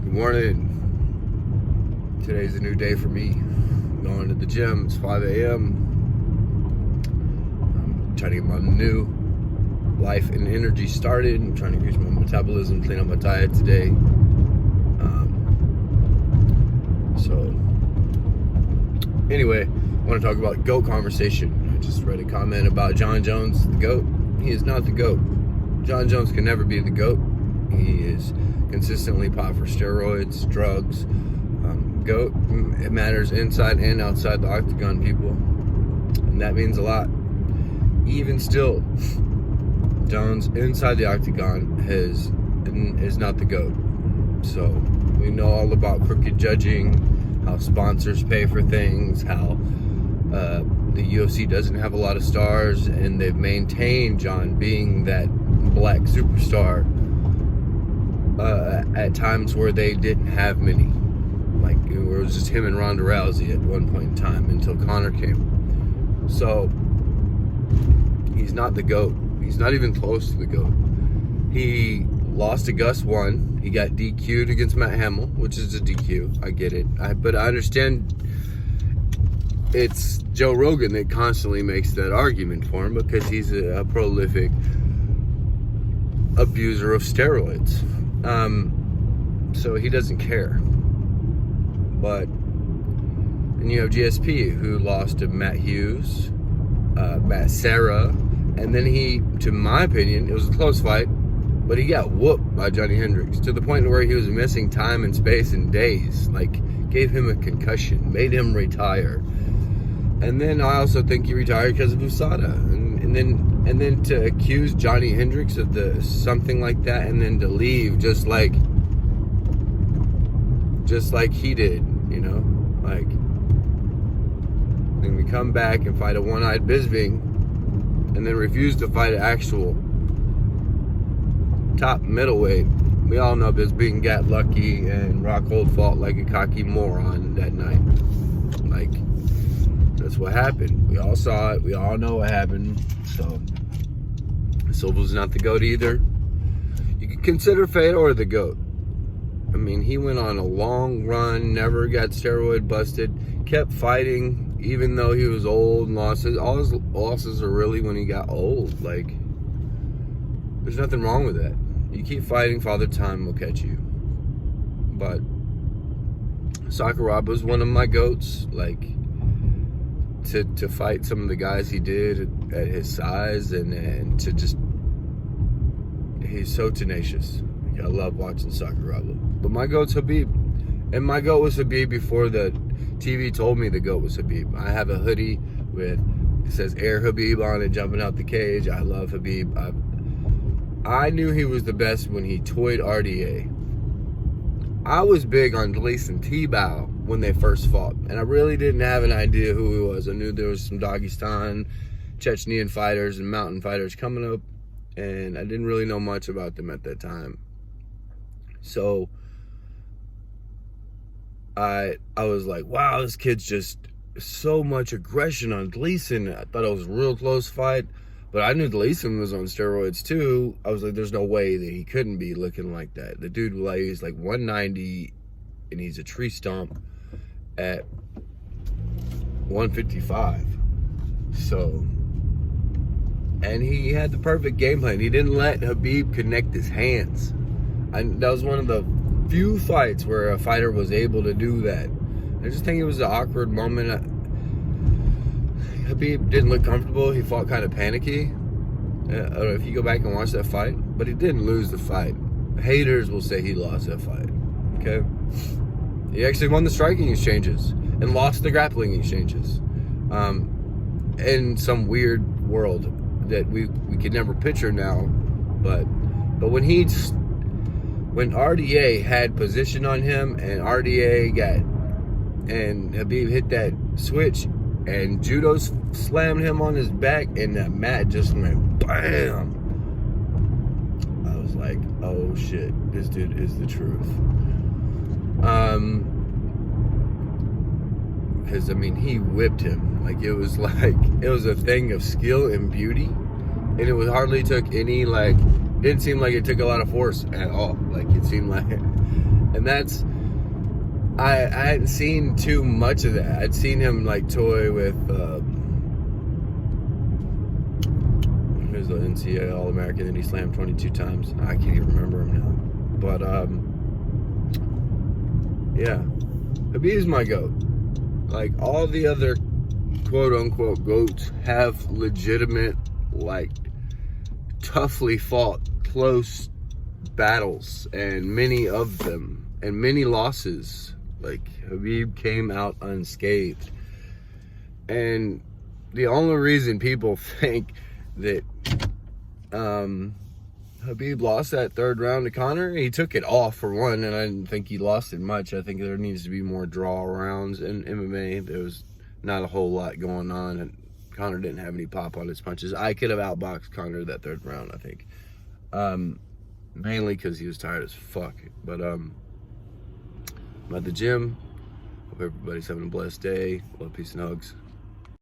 Good morning. Today's a new day for me. I'm going to the gym. It's 5 a.m. I'm trying to get my new life and energy started. I'm trying to increase my metabolism, clean up my diet today. Anyway, I want to talk about GOAT conversation. I just read a comment about Jon Jones, the GOAT. He is not the GOAT. Jon Jones can never be the GOAT. He is consistently popped for steroids, drugs. GOAT, it matters inside and outside the octagon, people. And that means a lot. Even still, Jones inside the octagon is not the GOAT. So we know all about crooked judging, how sponsors pay for things, how the UFC doesn't have a lot of stars, and they've maintained Jon being that black superstar at times where they didn't have many. Like, it was just him and Ronda Rousey at one point in time until Conor came. So he's not the GOAT. He's not even close to the GOAT. He lost to Gus 1. He got DQ'd against Matt Hamill, which is a DQ. I get it. But I understand it's Joe Rogan that constantly makes that argument for him because he's a prolific abuser of steroids. So he doesn't care. But and you have GSP, who lost to Matt Hughes, Matt Serra, and then he, to my opinion, it was a close fight, but he got whooped by Johnny Hendricks to the point where he was missing time and space and days. Like, gave him a concussion, made him retire. And then I also think he retired because of USADA. And then to accuse Johnny Hendricks of something like that, and then to leave just like he did, you know, like, and we come back and fight a one-eyed Bisping, and then refuse to fight an actual top middleweight. We all know Bisping got lucky and Rockhold fought like a cocky moron that night. Like, that's what happened. We all saw it. We all know what happened. So Silva's not the GOAT either. You could consider Fedor the GOAT. I mean, he went on a long run, never got steroid busted, kept fighting even though he was old and lost all his losses are really when he got old. Like, there's nothing wrong with that. You keep fighting, Father Time will catch you. But Sakuraba's one of my GOATs. Like, to fight some of the guys he did at his size, and to just, he's so tenacious. I love watching Sakuraba. But my GOAT's Khabib. And my GOAT was Khabib before the TV told me the GOAT was Khabib. I have a hoodie it says Air Khabib on it, jumping out the cage. I love Khabib. I knew he was the best when he toyed RDA. I was big on Gleason Tebow when they first fought, and I really didn't have an idea who he was. I knew there was some Dagestan, Chechenian fighters and mountain fighters coming up, and I didn't really know much about them at that time. So I was like, wow, this kid's just so much aggression on Gleason. I thought it was a real close fight, but I knew Gleason was on steroids too. I was like, there's no way that he couldn't be looking like that. The dude, like, he's like 190 and he's a tree stomp at 155. So, and he had the perfect game plan. He didn't let Khabib connect his hands. That was one of the few fights where a fighter was able to do that. I just think it was an awkward moment. Khabib didn't look comfortable. He fought kind of panicky. I don't know if you go back and watch that fight, but he didn't lose the fight. Haters will say he lost that fight. Okay? He actually won the striking exchanges and lost the grappling exchanges. In some weird world that we could never picture now. But when RDA had position on him, and Khabib hit that switch, and Judo slammed him on his back, and that mat just went BAM! I was like, oh shit, this dude is the truth. Because, I mean, he whipped him. Like, it was a thing of skill and beauty, and it hardly took any, like, Didn't seem like it took a lot of force at all. Like, it seemed like, and that's, I hadn't seen too much of that. I'd seen him like toy with who's the NCAA All-American that he slammed 22 times. I can't even remember him now. But yeah, Khabib's my GOAT. Like, all the other quote-unquote GOATs have legitimate, like, toughly fought, close battles, and many of them, and many losses. Like, Khabib came out unscathed. And the only reason people think that Khabib lost that third round to Conor, he took it off for one, and I didn't think he lost it much. I think there needs to be more draw rounds in MMA. There was not a whole lot going on, and Conor didn't have any pop on his punches. I could have outboxed Conor that third round, I think. Mainly because he was tired as fuck. But I'm at the gym. Hope everybody's having a blessed day. Love, peace, and hugs.